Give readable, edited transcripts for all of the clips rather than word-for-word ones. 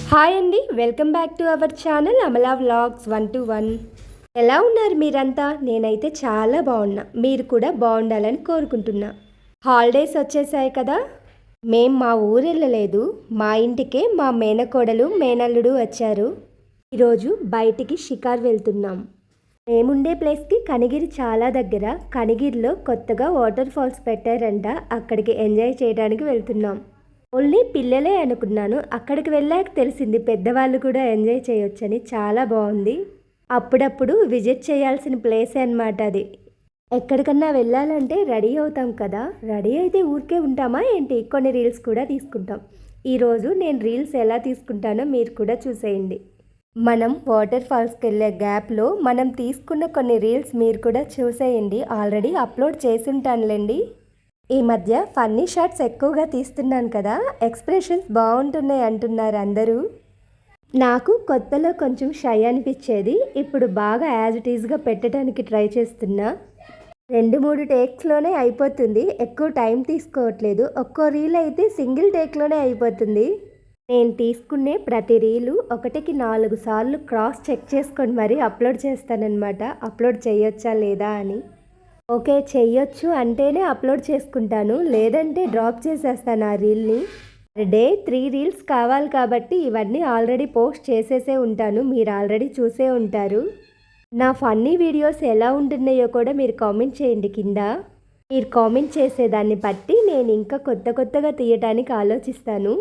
Hi అండి, welcome back to our channel Amala vlogs 121. ఎలా ఉన్నారు మీరంతా? నేనైతే చాలా బాగున్నా. మీరు కూడా బాగుండాలని కోరుకుంటున్నా. హాలిడేస్ వచ్చేసాయి కదా. మా ఊరు వెళ్ళలేదు, మా ఇంటికే మా మేనకోడలు మేనల్లుడు వచ్చారు. ఈరోజు బయటికి షికార్ వెళ్తున్నాం. మేముండే ప్లేస్కి కనిగిరి చాలా దగ్గర. కనిగిరిలో కొత్తగా వాటర్ ఫాల్స్ పెట్టారంట, అక్కడికి ఎంజాయ్ చేయడానికి వెళ్తున్నాం. ఓన్లీ పిల్లలే అనుకున్నాను, అక్కడికి వెళ్ళాక తెలిసింది పెద్దవాళ్ళు కూడా ఎంజాయ్ చేయొచ్చని. చాలా బాగుంది. అప్పుడప్పుడు విజిట్ చేయాల్సిన ప్లేసే అన్నమాట అది. ఎక్కడికన్నా వెళ్ళాలంటే రెడీ అవుతాం కదా, రెడీ అయితే ఊరికే ఉంటామా ఏంటి? కొన్ని రీల్స్ కూడా తీసుకుంటాం. ఈరోజు నేను రీల్స్ ఎలా తీసుకుంటానో మీరు కూడా చూసేయండి. మనం వాటర్ ఫాల్స్కి వెళ్ళే గ్యాప్లో మనం తీసుకున్న కొన్ని రీల్స్ మీరు కూడా చూసేయండి. ఆల్రెడీ అప్లోడ్ చేసి ఉంటానులేండి. ఈ మధ్య ఫన్నీ షాట్స్ ఎక్కువగా తీస్తున్నాను కదా, ఎక్స్ప్రెషన్స్ బాగుంటున్నాయి అంటున్నారు అందరూ. నాకు కొత్తలో కొంచెం షై అనిపించేది, ఇప్పుడు బాగా యాజ్ ఇట్ ఈజ్గా పెట్టడానికి ట్రై చేస్తున్నా. 2-3 టేక్స్లోనే అయిపోతుంది, ఎక్కువ టైం తీసుకోవట్లేదు. ఒక్కో రీల్ అయితే సింగిల్ టేక్లోనే అయిపోతుంది. నేను తీసుకునే ప్రతి రీలు 1కి 4 సార్లు క్రాస్ చెక్ చేసుకొని మరీ అప్లోడ్ చేస్తానన్నమాట, అప్లోడ్ చేయొచ్చా లేదా అని. ఓకే చెయ్యొచ్చు అంటేనే అప్లోడ్ చేసుకుంటాను, లేదంటే డ్రాప్ చేసేస్తాను ఆ రీల్ని. డే 3 రీల్స్ కావాలి కాబట్టి ఇవన్నీ ఆల్రెడీ పోస్ట్ చేసేసే ఉంటాను, మీరు ఆల్రెడీ చూసే ఉంటారు. నా ఫన్నీ వీడియోస్ ఎలా ఉంటున్నాయో కూడా మీరు కామెంట్ చేయండి కింద. మీరు కామెంట్ చేసేదాన్ని బట్టి నేను ఇంకా కొత్తగా తీయటానికి ఆలోచిస్తాను.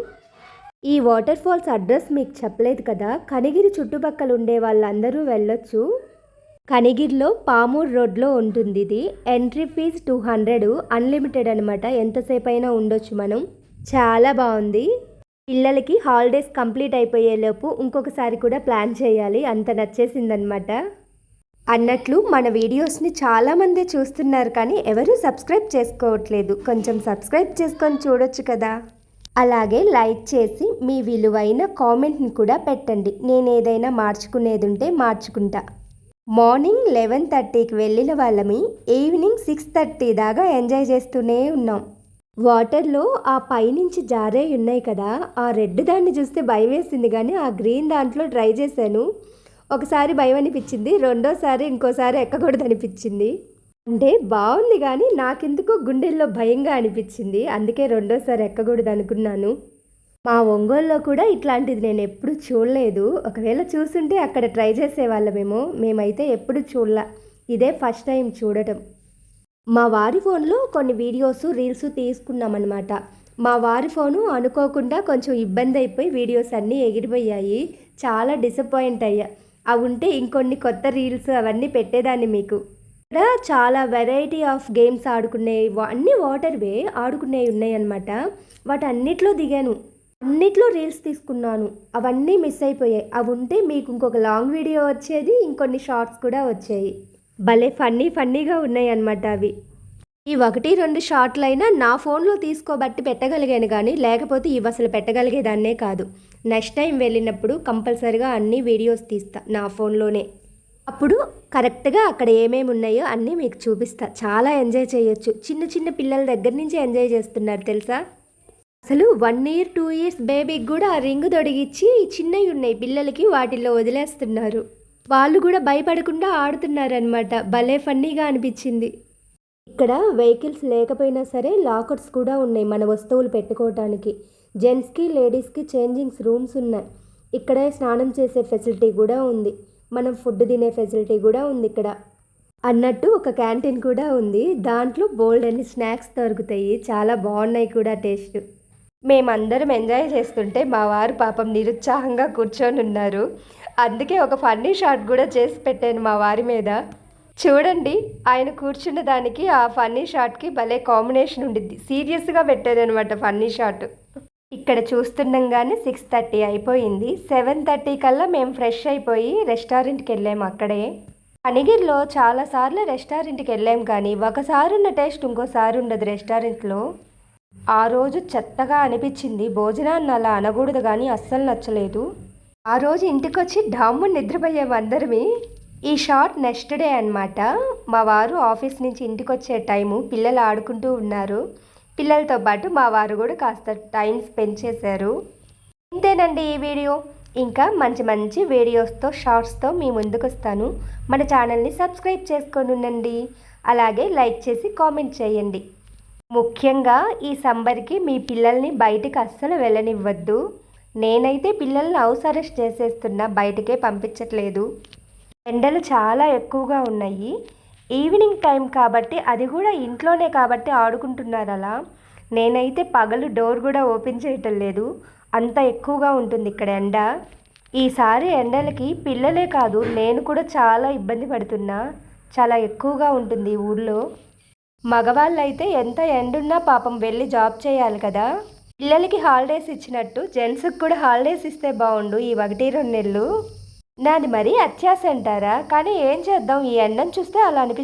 ఈ వాటర్ ఫాల్స్ అడ్రస్ మీకు చెప్పలేదు కదా, కనిగిరి చుట్టుపక్కల ఉండే వాళ్ళందరూ వెళ్ళొచ్చు. కనిగిరిలో పామూర్ రోడ్లో ఉంటుంది ఇది. ఎంట్రీ ఫీజ్ 200, అన్లిమిటెడ్ అనమాట, ఎంతసేపు అయినా ఉండొచ్చు మనం. చాలా బాగుంది. పిల్లలకి హాలిడేస్ కంప్లీట్ అయిపోయేలోపు ఇంకొకసారి కూడా ప్లాన్ చేయాలి, అంత నచ్చేసిందనమాట. అన్నట్లు మన వీడియోస్ని చాలామంది చూస్తున్నారు కానీ ఎవరు సబ్స్క్రైబ్ చేసుకోవట్లేదు, కొంచెం సబ్స్క్రైబ్ చేసుకొని చూడొచ్చు కదా. అలాగే లైక్ చేసి మీ విలువైన కామెంట్ని కూడా పెట్టండి, నేను ఏదైనా మార్చుకునేది ఉంటే మార్చుకుంటా. మార్నింగ్ 11:30కి వెళ్ళిన వాళ్ళమి ఈవినింగ్ 6:30 దాకా ఎంజాయ్ చేస్తూనే ఉన్నాం. వాటర్లో ఆ పైనుంచి జారే ఉన్నాయి కదా, ఆ రెడ్ దాన్ని చూస్తే భయం వేసింది కానీ ఆ గ్రీన్ దాంట్లో ట్రై చేశాను. ఒకసారి భయం అనిపించింది, రెండోసారి ఇంకోసారి ఎక్కకూడదు అనిపించింది. అంటే బాగుంది కానీ నాకెందుకో గుండెల్లో భయంగా అనిపించింది, అందుకే రెండోసారి ఎక్కకూడదు అనుకున్నాను. మా ఒంగోలులో కూడా ఇట్లాంటిది నేను ఎప్పుడు చూడలేదు, ఒకవేళ చూసుంటే అక్కడ ట్రై చేసేవాళ్ళమేమో, మేమైతే ఎప్పుడు చూడలే, ఇదే ఫస్ట్ టైం చూడటం. మా వారి ఫోన్లో కొన్ని వీడియోస్ రీల్స్ తీసుకున్నామన్నమాట. మా వారి ఫోను అనుకోకుండా కొంచెం ఇబ్బంది అయిపోయి వీడియోస్ అన్నీ ఎగిరిపోయాయి, చాలా డిసప్పాయింట్ అయ్యా. అవి ఉంటే ఇంకొన్ని కొత్త రీల్స్ అవన్నీ పెట్టేదాన్ని మీకు. ఇక్కడ చాలా వెరైటీ ఆఫ్ గేమ్స్ ఆడుకునేవి, అన్నీ వాటర్వే ఆడుకునేవి ఉన్నాయి అన్నమాట. వాటన్నిటిలో దిగాను, అన్నిట్లో రీల్స్ తీసుకున్నాను, అవన్నీ మిస్ అయిపోయాయి. అవి ఉంటే మీకు ఇంకొక లాంగ్ వీడియో వచ్చేది, ఇంకొన్ని షార్ట్స్ కూడా వచ్చాయి. భలే ఫన్నీగా ఉన్నాయి అన్నమాట అవి. ఈ 1-2 షార్ట్లైనా నా ఫోన్లో తీసుకోబట్టి పెట్టగలిగాను కానీ లేకపోతే ఇవి అసలు పెట్టగలిగేదాన్నే కాదు. నెక్స్ట్ టైం వెళ్ళినప్పుడు కంపల్సరిగా అన్ని వీడియోస్ తీస్తా నా ఫోన్లోనే, అప్పుడు కరెక్ట్గా అక్కడ ఏమేమి ఉన్నాయో అన్నీ మీకు చూపిస్తా. చాలా ఎంజాయ్ చేయొచ్చు, చిన్న పిల్లల దగ్గర నుంచి ఎంజాయ్ చేస్తున్నారు తెలుసా. అసలు 1 year 2 years బేబీకి కూడా ఆ రింగ్ తొడిగిచ్చి చిన్నవి ఉన్నాయి పిల్లలకి, వాటిల్లో వదిలేస్తున్నారు. వాళ్ళు కూడా భయపడకుండా ఆడుతున్నారనమాట, భలే ఫన్నీగా అనిపించింది. ఇక్కడ వెహికల్స్ లేకపోయినా సరే లాకర్స్ కూడా ఉన్నాయి మన వస్తువులు పెట్టుకోవటానికి. జెంట్స్కి లేడీస్కి చేంజింగ్స్ రూమ్స్ ఉన్నాయి. ఇక్కడే స్నానం చేసే ఫెసిలిటీ కూడా ఉంది, మనం ఫుడ్ తినే ఫెసిలిటీ కూడా ఉంది ఇక్కడ. అన్నట్టు ఒక క్యాంటీన్ కూడా ఉంది, దాంట్లో బోల్డ్ అన్ని స్నాక్స్ దొరుకుతాయి, చాలా బాగున్నాయి కూడా టేస్ట్. మేమందరం ఎంజాయ్ చేస్తుంటే మా వారు పాపం నిరుత్సాహంగా కూర్చొని ఉన్నారు, అందుకే ఒక ఫన్నీ షాట్ కూడా చేసి పెట్టాను మా వారి మీద. చూడండి, ఆయన కూర్చున్న దానికి ఆ ఫన్నీ షాట్కి భలే కాంబినేషన్ ఉండిద్ది, సీరియస్గా పెట్టారనమాట ఫన్నీ షాట్. ఇక్కడ చూస్తుండగానే 6:30 అయిపోయింది. 7:30 కల్లా మేము ఫ్రెష్ అయిపోయి రెస్టారెంట్కి వెళ్ళాము. అక్కడే కనిగిరిలో చాలాసార్లు రెస్టారెంట్కి వెళ్ళాం కానీ ఒకసారి ఉన్న టేస్ట్ ఇంకోసారి ఉండదు రెస్టారెంట్లో. ఆ రోజు చెత్తగా అనిపించింది, భోజనాన్ని అలా అనకూడదు కానీ అస్సలు నచ్చలేదు. ఆ రోజు ఇంటికి వచ్చి డామ్ము నిద్రపోయాము అందరమే. ఈ షాట్ నెక్స్ట్ డే అనమాట. మా వారు ఆఫీస్ నుంచి ఇంటికి వచ్చే టైము, పిల్లలు ఆడుకుంటూ ఉన్నారు. పిల్లలతో పాటు మా వారు కూడా కాస్త టైం స్పెండ్ చేశారు. ఇంతేనండి ఈ వీడియో. ఇంకా మంచి మంచి వీడియోస్తో షార్ట్స్తో మీ ముందుకు వస్తాను. మన ఛానల్ని సబ్స్క్రైబ్ చేసుకొని ఉండండి. అలాగే లైక్ చేసి కామెంట్ చేయండి. ముఖ్యంగా ఈ సమ్మర్కి మీ పిల్లల్ని బయటికి అస్సలు వెళ్ళనివ్వద్దు. నేనైతే పిల్లల్ని హౌస్ అరెస్ట్ చేసేస్తున్నా, బయటికే పంపించట్లేదు. ఎండలు చాలా ఎక్కువగా ఉన్నాయి. ఈవినింగ్ టైం కాబట్టి, అది కూడా ఇంట్లోనే కాబట్టి ఆడుకుంటున్నారు అలా. నేనైతే పగలు డోర్ కూడా ఓపెన్ చేయటం లేదు, అంత ఎక్కువగా ఉంటుంది ఇక్కడ ఎండ. ఈసారి ఎండలకి పిల్లలే కాదు నేను కూడా చాలా ఇబ్బంది పడుతున్నా. చాలా ఎక్కువగా ఉంటుంది ఈ ఊళ్ళో. మగవాళ్ళు అయితే ఎంత ఎండున్నా పాపం వెళ్ళి జాబ్ చేయాలి కదా. పిల్లలకి హాలిడేస్ ఇచ్చినట్టు జెంట్స్కి కూడా హాలిడేస్ ఇస్తే బాగుండు ఈ 1-2 నెలలు. నాది మరీ అత్యాశ అంటారా, కానీ ఏం చేద్దాం, ఈ ఎండను చూస్తే అలా అనిపిస్తుంది.